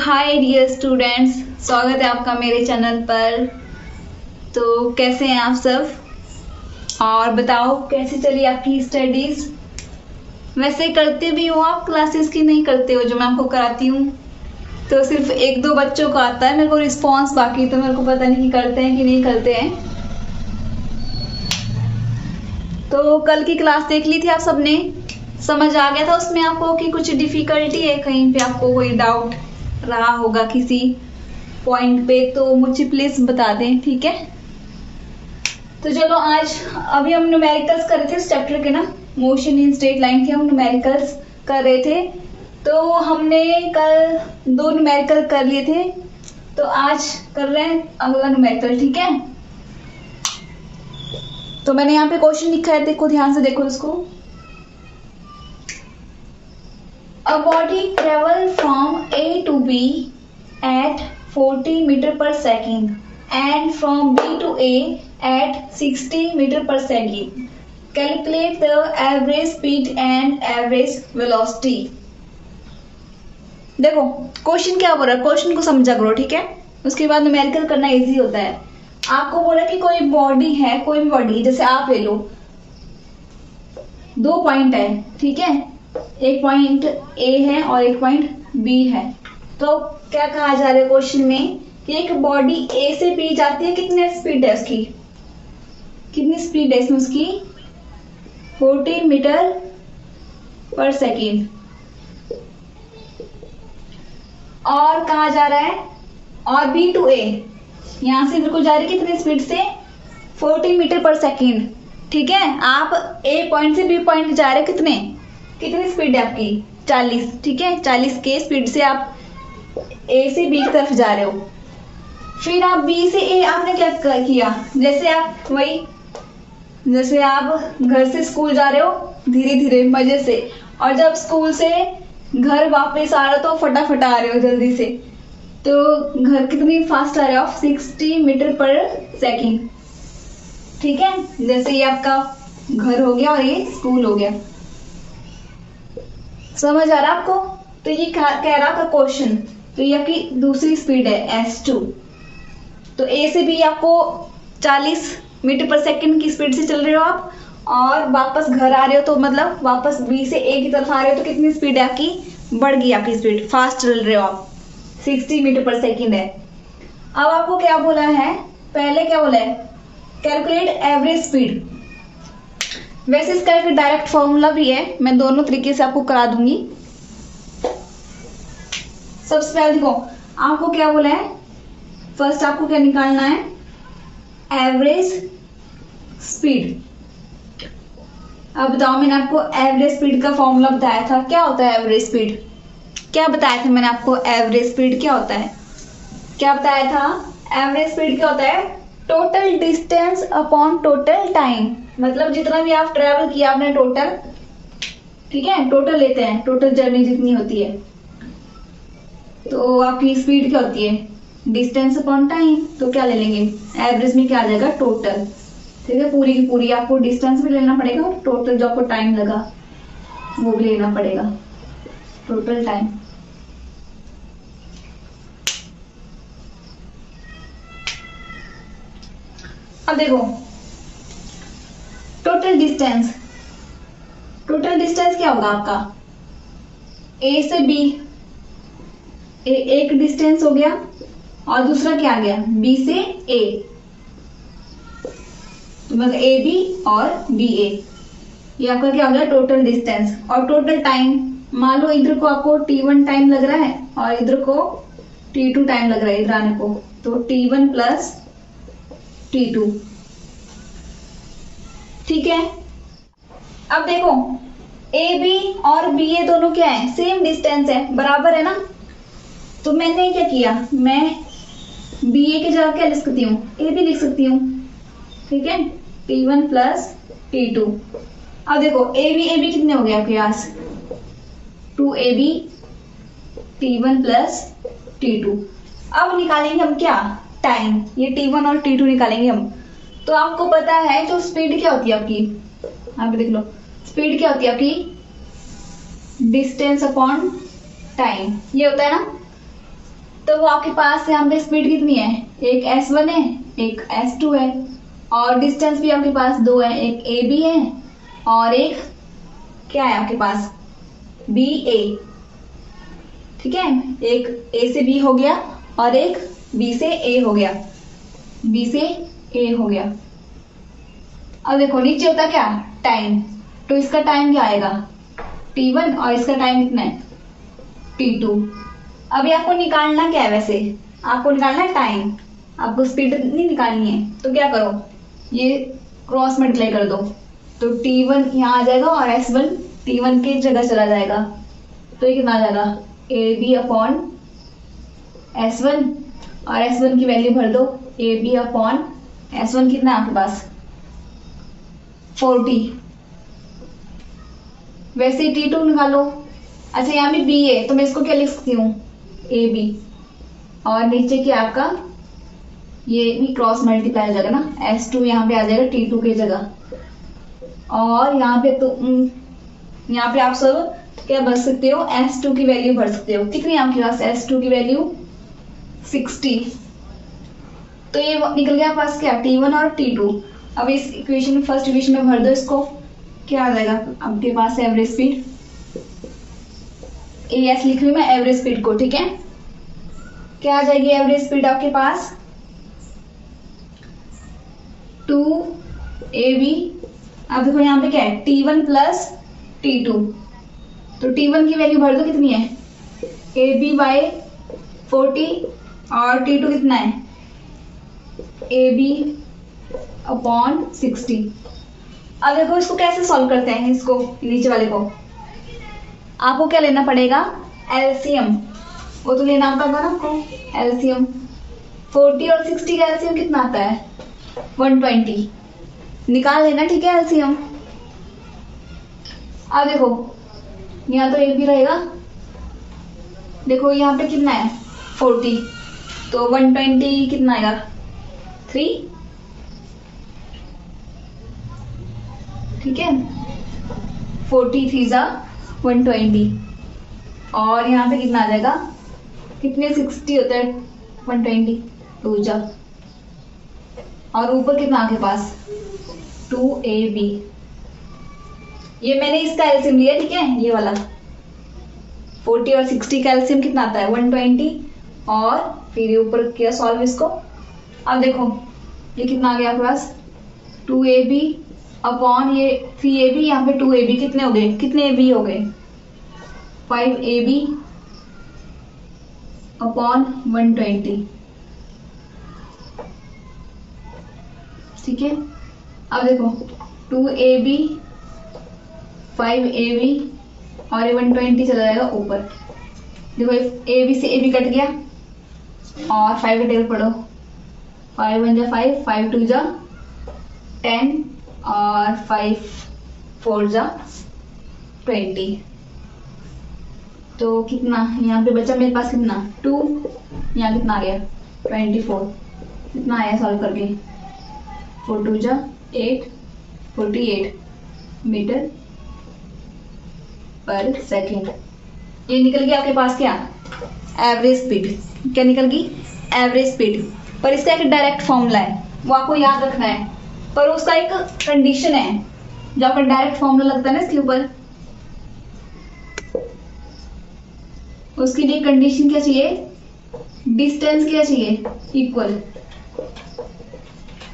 Hi dear students, स्वागत है आपका मेरे चैनल पर। तो कैसे हैं आप सब और बताओ कैसी चली आपकी स्टडीज। वैसे करते भी हो आप क्लासेस की नहीं करते हो जो मैं आपको कराती हूँ? तो सिर्फ एक दो बच्चों को आता है मेरे को रिस्पॉन्स, बाकी तो मेरे को पता नहीं कि करते हैं कि नहीं करते हैं। तो कल की क्लास देख ली थी आप सबने, समझ आ गया था उसमें आपको कि कुछ डिफिकल्टी है, कहीं पे आपको कोई डाउट रहा होगा किसी पॉइंट पे तो मुझे प्लीज बता दें, ठीक है। तो चलो आज अभी हम न्यूमेरिकल्स कर रहे थे इस चैप्टर के ना, मोशन इन स्ट्रेट लाइन के हम न्यूमेरिकल्स कर रहे थे। तो हमने कल दो न्यूमेरिकल कर लिए थे, तो आज कर रहे हैं अगला न्यूमेरिकल, ठीक है। तो मैंने यहाँ पे क्वेश्चन लिखा है, देखो ध्यान से देखो इसको। A body travel from A to B at 40 meter per second and from B to A at 60 meter per second. Calculate the average speed and average velocity. देखो क्वेश्चन क्या बोल रहा है, क्वेश्चन को समझा करो, ठीक है। उसके बाद न्यूमेरिकल करना इजी होता है। आपको बोला कि कोई बॉडी है, कोई भी बॉडी जैसे आप ले लो, दो पॉइंट है, ठीक है। एक पॉइंट ए है और एक पॉइंट बी है। तो क्या कहा जा रहा है क्वेश्चन में कि एक बॉडी ए से बी जाती है, कितने स्पीड है उसकी, कितनी स्पीड है इसमें उसकी, 40 मीटर पर सेकेंड। और कहा जा रहा है और बी टू ए, यहां से इधर को जा रही है कितनी स्पीड से, 40 मीटर पर सेकेंड, ठीक है। आप ए पॉइंट से बी पॉइंट जा रहे हो, कितनी स्पीड है आपकी, 40, ठीक है। 40 के स्पीड से आप ए से बी की तरफ जा रहे हो। फिर आप बी से ए आपने क्या किया, जैसे आप घर से स्कूल जा रहे हो धीरे धीरे मजे से, और जब स्कूल से घर वापस आ रहे हो तो फटाफट आ रहे हो जल्दी से, तो घर कितनी फास्ट आ रहे हो आप, 60 मीटर पर सेकेंड, ठीक है। जैसे ये आपका घर हो गया और ये स्कूल हो गया, समझ आ रहा आपको। तो ये कह रहा था क्वेश्चन, तो ये आपकी दूसरी स्पीड है S2। तो A से B आपको 40 मीटर पर सेकंड की स्पीड से चल रहे हो आप, और वापस घर आ रहे हो तो मतलब वापस B से A की तरफ आ रहे हो, तो कितनी स्पीड है आपकी, बढ़ गई आपकी स्पीड, फास्ट चल रहे हो आप, 60 मीटर पर सेकंड है। अब आपको क्या बोला है, पहले क्या बोला है, कैलकुलेट एवरेज स्पीड। वैसे इसका एक डायरेक्ट फॉर्मूला भी है, मैं दोनों तरीके से आपको करा दूंगी। सबसे पहले देखो आपको क्या बोला है, फर्स्ट आपको क्या निकालना है, एवरेज स्पीड। अब बताओ, मैंने आपको एवरेज स्पीड का फॉर्मूला बताया था, क्या होता है एवरेज स्पीड, क्या बताया था मैंने आपको, एवरेज स्पीड क्या होता है, क्या बताया था, एवरेज स्पीड क्या होता है, total distance upon total time. मतलब जितना भी आप ट्रेवल किया आपने टोटल, ठीक है, टोटल लेते हैं, टोटल जर्नी जितनी होती है, तो आपकी स्पीड क्या होती है, डिस्टेंस अपॉन टाइम। तो क्या ले लेंगे, एवरेज में क्या आ जाएगा, टोटल, ठीक है। पूरी की पूरी आपको डिस्टेंस भी लेना पड़ेगा और टोटल जो आपको टाइम लगा वो भी लेना पड़ेगा, टोटल टाइम। अब देखो टोटल डिस्टेंस, टोटल डिस्टेंस क्या होगा आपका, ए से बी, एक डिस्टेंस हो गया और दूसरा क्या आ गया, बी से ए, मतलब ए बी और बी ए, ये आपका क्या हो गया, टोटल डिस्टेंस। और टोटल टाइम, मान लो इधर को आपको T1 टाइम लग रहा है और इधर को T2 टाइम लग रहा है इधर आने को, तो T1 प्लस T2, ठीक है। अब देखो ए बी और बी ए दोनों क्या है, सेम डिस्टेंस है, बराबर है ना। तो मैंने क्या किया, मैं बी ए की जगह क्या लिख सकती हूँ, ए बी लिख सकती हूँ, ठीक है, T1 प्लस T2। अब देखो ए बी कितने हो गए आपके पास, 2AB T1 प्लस T2। अब निकालेंगे हम क्या, टाइम, ये T1 और T2 निकालेंगे हम। तो आपको पता है जो स्पीड क्या होती है आपकी, आप देख लो स्पीड क्या होती है आपकी, डिस्टेंस अपॉन टाइम, ये होता है ना। तो वो आपके पास यहाँ पे स्पीड कितनी है, एक S1 है एक S2 है, और डिस्टेंस भी आपके पास दो है, एक AB है और एक क्या है आपके पास BA। ठीक है, एक A से B हो गया और एक B से A हो गया, B से A हो गया। अब देखो नीचे होता क्या टाइम, तो इसका टाइम क्या आएगा T1 और इसका टाइम कितना है T2। अभी आपको निकालना क्या है, वैसे आपको निकालना है टाइम, आपको स्पीड नहीं निकालनी है। तो क्या करो, ये क्रॉस मल्टीप्लाई कर दो, तो T1 यहाँ आ जाएगा और S1 T1 की जगह चला जाएगा, तो ये कितना आ जाएगा AB अपॉन S1 और S1 की वैल्यू भर दो, AB अपॉन S1 कितना है आपके पास 40। वैसे ही T2 निकालो। अच्छा यहाँ भी B है तो मैं इसको क्या लिख सकती हूँ AB, और नीचे क्या आपका ये भी क्रॉस मल्टीप्लाई हो जाएगा ना, S2 यहाँ पे आ जाएगा T2 की जगह, और यहाँ पे तो यहाँ पे आप सब क्या भर सकते हो S2 की वैल्यू भर सकते हो। कितनी है आपके पास S2 की वैल्यू 60। तो ये निकल गया पास क्या T1 और T2। अब इस इक्वेशन फर्स्ट इक्वेशन में भर दो इसको, क्या आ जाएगा आपके पास एवरेज स्पीड, AS लिख रही हूँ मैं एवरेज स्पीड को। ठीक है, क्या आ जाएगी एवरेज स्पीड आपके पास 2AB। अब देखो यहाँ पे क्या है T1 प्लस T2, तो T1 की वैल्यू भर दो कितनी है AB बाय 40 और T2 कितना है AB अपॉन 60। अब देखो इसको कैसे सॉल्व करते हैं, इसको नीचे वाले को आपको क्या लेना पड़ेगा एलसीएम, वो तो लेना आता होगा ना आपको एलसीएम। 40 और 60 का एलसीएम कितना आता है 120, निकाल लेना। ठीक है एलसीएम। अब देखो यहाँ तो एक भी रहेगा, देखो यहाँ पे कितना है 40, तो 120 कितना आएगा 3। ठीक है 43 जा 120, और यहाँ पे कितना आ जाएगा, कितने 60 होता है 120 2 जा, और ऊपर कितना आपके पास 2AB। ये मैंने इसका एलसीएम लिया। ठीक है, ये वाला 40 और 60 का एलसीएम कितना आता है 120, और फिर ये ऊपर किया सॉल्व इसको। अब देखो ये कितना आ गया आपके पास 2AB अपॉन ये 3AB, यहाँ पे 2AB कितने हो गए, कितने AB हो गए 5AB अपॉन 120। ठीक है, अब देखो 2AB 5AB और ये 120 चला जाएगा ऊपर। देखो AB से AB कट गया और 5 का टेबल पढ़ो, 5 1 जा 5, 5 2 जा 10 और 5 4 जा 20। तो कितना यहाँ पे बचा मेरे पास कितना 2, यहाँ कितना आ गया 24, कितना आया सॉल्व करके 4 2 जा 8, 48 मीटर पर सेकेंड। ये निकल गया आपके पास क्या एवरेज स्पीड। क्या निकल गई एवरेज स्पीड। पर इसका एक डायरेक्ट फॉर्मूला है, वो आपको याद रखना है, पर उसका एक कंडीशन है। जो आपका डायरेक्ट फॉर्मूला लगता है ना इसके ऊपर, उसके लिए कंडीशन क्या चाहिए, डिस्टेंस क्या चाहिए इक्वल,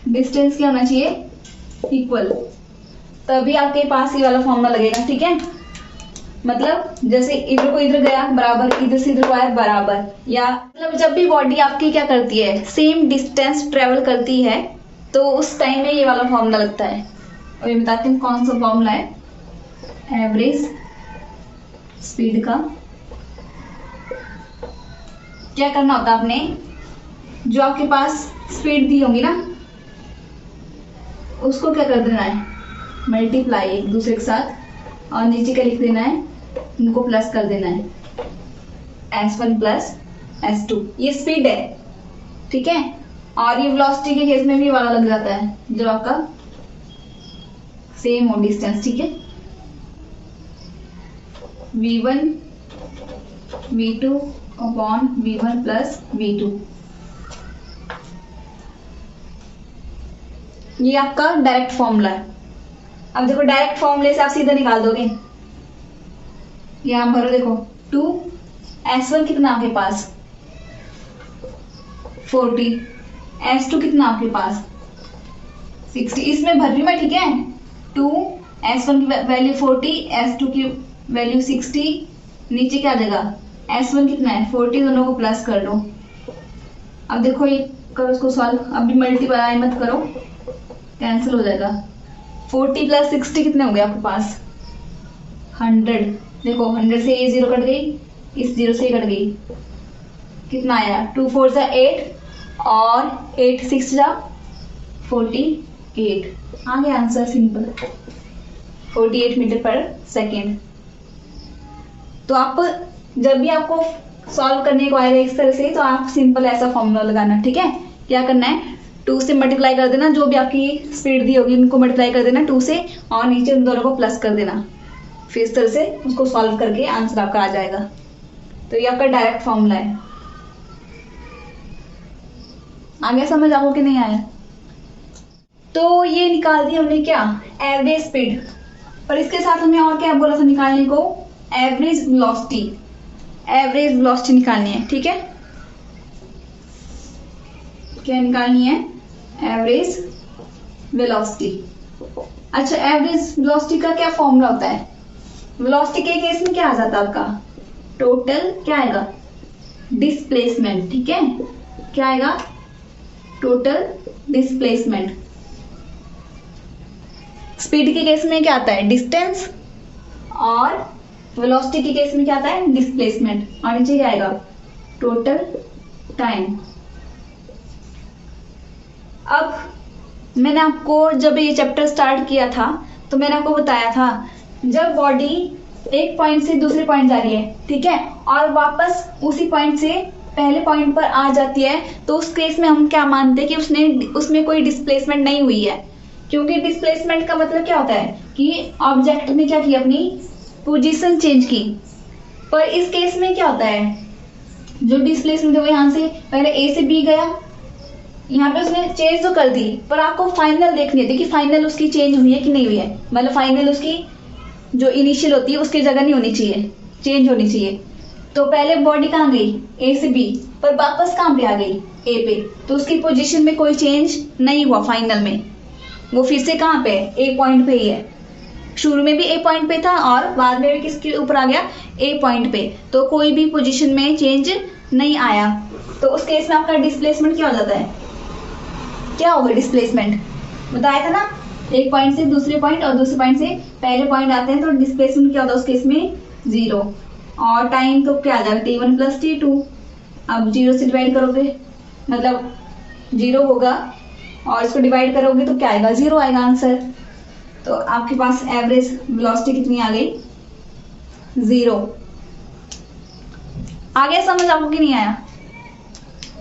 डिस्टेंस क्या होना चाहिए इक्वल, तभी आपके पास ये वाला फॉर्मूला लगेगा। ठीक है, मतलब जैसे इधर को इधर गया बराबर, इधर से इधर को आया बराबर, या मतलब जब भी बॉडी आपकी क्या करती है सेम डिस्टेंस ट्रेवल करती है तो उस टाइम में ये वाला फॉर्मूला लगता है। और ये बताते हैं कौन सा फॉर्मूला है एवरेज स्पीड का। क्या करना होता है आपने, जो आपके पास स्पीड दी होगी ना उसको क्या कर देना है मल्टीप्लाई एक दूसरे के साथ, और नीचे क्या लिख देना है, इनको प्लस कर देना है S1 प्लस S2। ये स्पीड है। ठीक है, और ये वेलोसिटी के केस में भी वाला लग जाता है जब आपका सेम हो डिस्टेंस। ठीक है, V1 V2 upon V1 plus V2। ये आपका डायरेक्ट फॉर्मूला है। अब देखो डायरेक्ट फॉर्मूले से आप सीधा निकाल दोगे। यहां भरो, देखो 2S1 कितना आपके पास 40, S2 कितना आपके पास 60। इसमें भर रही मैं, ठीक है। 2S1 की वैल्यू 40, S2 की वैल्यू 60। नीचे क्या आ जाएगा, S1 कितना है 40, दोनों को प्लस कर लो। अब देखो ये करो इसको सॉल्व। अभी मल्टीप्लाई मत करो, कैंसिल हो जाएगा। 40 प्लस 60 कितने हो गए आपके पास 100। देखो 100 से ये 0 कट गई, इस 0 से ये कट गई, कितना आया 2 4 जा 8 और 8 6 जा 48। आ गया आंसर, सिंपल 48 मीटर पर सेकेंड। तो आप जब भी आपको सॉल्व करने को आएगा इस तरह से, तो आप सिंपल ऐसा फॉर्मूला लगाना, ठीक है। क्या करना है, 2 से मल्टीप्लाई कर देना, जो भी आपकी स्पीड दी होगी उनको मल्टीप्लाई कर देना 2 से, और नीचे उन दोनों को प्लस कर देना। फिर इस तरह से उसको सॉल्व करके आंसर आपका आ जाएगा। तो ये आपका डायरेक्ट फॉर्मूला है। आगे समझ आपको कि नहीं आया? तो ये निकाल दी हमने क्या, एवरेज स्पीड। पर इसके साथ हमें और क्या बोला था निकालने को, एवरेज वेलोसिटी। एवरेज वेलोसिटी निकालनी है, ठीक है। क्या निकालनी है, एवरेज वेलोसिटी। अच्छा, एवरेज वेलोसिटी का क्या फॉर्मूला होता है? वेलोसिटी के केस में क्या आ जाता है आपका, टोटल क्या आएगा, डिस्प्लेसमेंट, ठीक है। क्या आएगा, टोटल डिस्प्लेसमेंट। स्पीड के केस में क्या आता है, डिस्टेंस, और वेलोसिटी के केस में क्या आता है, डिस्प्लेसमेंट। और नीचे क्या आएगा, टोटल टाइम। अब मैंने आपको जब ये चैप्टर स्टार्ट किया था तो मैंने आपको बताया था, जब बॉडी एक पॉइंट से दूसरे पॉइंट जा रही है, ठीक है, और वापस उसी पॉइंट से पहले पॉइंट पर आ जाती है, तो उस केस में हम क्या मानते हैं कि उसमें कोई डिस्प्लेसमेंट नहीं हुई है। क्योंकि डिस्प्लेसमेंट का मतलब क्या होता है कि ऑब्जेक्ट ने क्या किया, अपनी पोजीशन चेंज की। पर इस केस में क्या होता है, जो डिस्प्लेसमेंट है वो यहाँ से पहले ए से बी गया, यहाँ पे उसने चेंज तो कर दी, पर आपको फाइनल देखनी है कि फाइनल उसकी चेंज हुई है कि नहीं हुई है। मतलब फाइनल उसकी जो इनिशियल होती है उसकी जगह नहीं होनी चाहिए, चेंज होनी चाहिए। तो पहले बॉडी कहाँ गई, ए से बी, पर वापस कहाँ पे आ गई, ए पे। तो उसकी पोजीशन में कोई चेंज नहीं हुआ फाइनल में, वो फिर से कहाँ पे है, ए पॉइंट पे ही है। शुरू में भी ए पॉइंट पे था और बाद में भी किसके ऊपर आ गया, ए पॉइंट पे। तो कोई भी पोजीशन में चेंज नहीं आया। तो उस केस में आपका डिस्प्लेसमेंट क्या हो जाता है, क्या होगा डिस्प्लेसमेंट, बताया था ना, एक पॉइंट से दूसरे पॉइंट और दूसरे पॉइंट से पहले पॉइंट आते हैं, तो डिस्प्लेसमेंट क्या होता है उस केस में, 0। और टाइम तो क्या आ जाएगा, t1 प्लस t2। अब 0 से डिवाइड करोगे मतलब 0 होगा, और इसको डिवाइड करोगे तो क्या आएगा, 0 आएगा आंसर। तो आपके पास एवरेज वेलोसिटी कितनी आ गई, 0। आगे समझ आपको कि नहीं आया?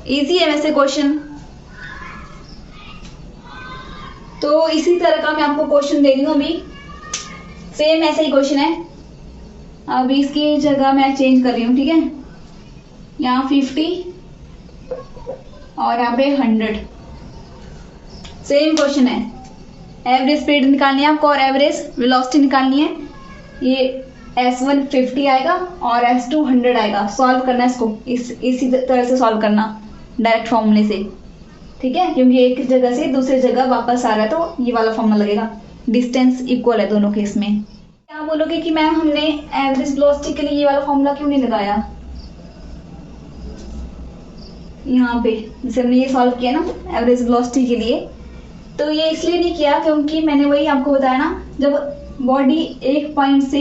इजी है वैसे क्वेश्चन। तो इसी तरह का मैं आपको क्वेश्चन दे रही हूँ अभी, सेम ऐसा ही क्वेश्चन है। अभी इसकी जगह मैं चेंज कर रही हूँ, ठीक है। यहाँ 50 और यहाँ पे 100। सेम क्वेश्चन है, एवरेज स्पीड निकालनी है आपको और एवरेज वेलोसिटी निकालनी है। ये S1 50 आएगा और S2 100 आएगा। सॉल्व करना है इसको, इसी तरह से सॉल्व करना, डायरेक्ट फॉर्मूले से, ठीक है। क्योंकि एक जगह से दूसरी जगह वापस आ रहा है तो ये वाला फॉर्मूला लगेगा। डिस्टेंस इक्वल है दोनों केस में। क्या बोलोगे कि मैम हमने एवरेज वेलोसिटी के लिए ये वाला फॉर्मूला क्यों नहीं लगाया यहाँ पे, जैसे हमने ये सॉल्व किया ना एवरेज वेलोसिटी के लिए। तो ये इसलिए नहीं किया क्योंकि मैंने वही आपको बताया ना, जब बॉडी एक पॉइंट से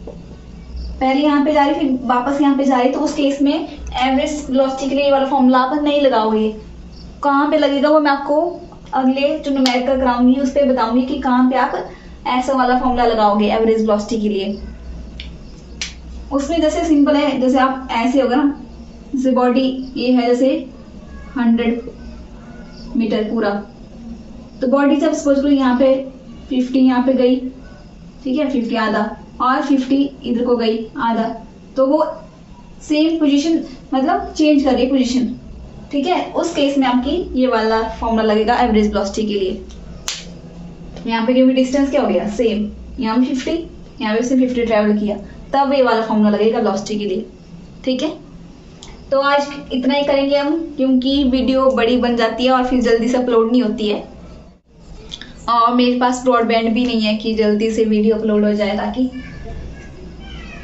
पहले यहाँ पे जा रही फिर वापस यहाँ पे जा रही, तो उस केस में एवरेज वेलोसिटी के लिए ये वाला फॉर्मूला आप नहीं लगाओगे। कहाँ पे लगेगा वो मैं आपको अगले जो न्यूमेरिकल कराऊंगी उस पर बताऊंगी कि कहाँ पे आप ऐसा वाला फॉर्मूला लगाओगे एवरेज वेलोसिटी के लिए। उसमें जैसे सिंपल है, जैसे आप ऐसे होगा ना, जैसे बॉडी ये है जैसे 100 मीटर पूरा, तो बॉडी जब सपोज करो यहाँ पे 50 यहाँ पे गई, ठीक है, 50 आधा, और 50 इधर को गई आधा, तो वो सेम पोजीशन मतलब चेंज कर रही है पोजीशन, ठीक है, उस केस में आपकी ये वाला फॉर्मूला लगेगा एवरेज वेलोसिटी के लिए। यहाँ पे क्योंकि डिस्टेंस क्या हो गया सेम, यहाँ पे 50, यहाँ पे उसने 50 ट्रैवल किया, तब ये वाला फॉर्मूला लगेगा वेलोसिटी के लिए, ठीक है। तो आज इतना ही करेंगे हम, क्योंकि वीडियो बड़ी बन जाती है और फिर जल्दी से अपलोड नहीं होती है, और मेरे पास ब्रॉडबैंड भी नहीं है कि जल्दी से वीडियो अपलोड हो जाए ताकि,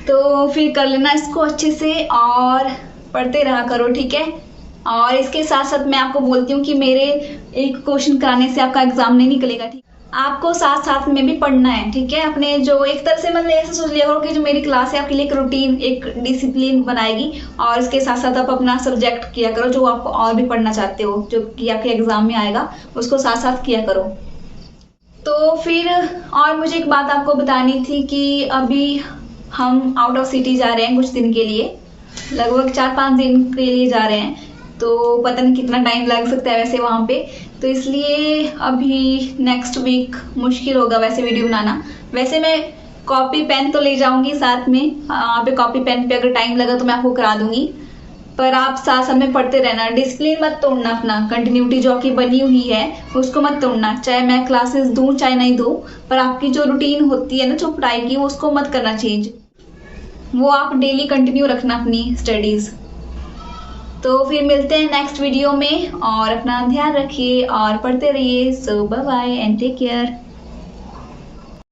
तो फिर कर लेना इसको अच्छे से और पढ़ते रहा करो, ठीक है। और इसके साथ साथ मैं आपको बोलती हूँ कि मेरे एक क्वेश्चन कराने से आपका एग्जाम नहीं निकलेगा, ठीक, आपको साथ साथ में भी पढ़ना है, ठीक है। अपने जो एक तरह से मतलब ऐसा सोच लिया करो कि जो मेरी क्लास है आपके लिए एक रूटीन, एक डिसिप्लिन बनाएगी, और इसके साथ साथ आप अपना सब्जेक्ट किया करो जो आप और भी पढ़ना चाहते हो, जो कि आपके एग्जाम में आएगा, उसको साथ साथ किया करो। तो फिर और मुझे एक बात आपको बतानी थी कि अभी हम आउट ऑफ सिटी जा रहे हैं कुछ दिन के लिए, लगभग 4-5 दिन के लिए जा रहे हैं, तो पता नहीं कितना टाइम लग सकता है वैसे वहाँ पे, तो इसलिए अभी नेक्स्ट वीक मुश्किल होगा वैसे वीडियो बनाना। वैसे मैं कॉपी पेन तो ले जाऊंगी साथ में, वहाँ पे कॉपी पेन पे अगर टाइम लगा तो मैं आपको करा दूंगी, पर आप साथ साथ में पढ़ते रहना, डिसिप्लिन मत तोड़ना, अपना कंटिन्यूटी जो आपकी बनी हुई है उसको मत तोड़ना, चाहे मैं क्लासेस दूं चाहे नहीं दूं, पर आपकी जो रूटीन होती है ना जो पढ़ाई की, उसको मत करना चेंज, वो आप डेली कंटिन्यू रखना अपनी स्टडीज। तो फिर मिलते हैं नेक्स्ट वीडियो में, और अपना ध्यान रखिए और पढ़ते रहिए। So bye bye and take care.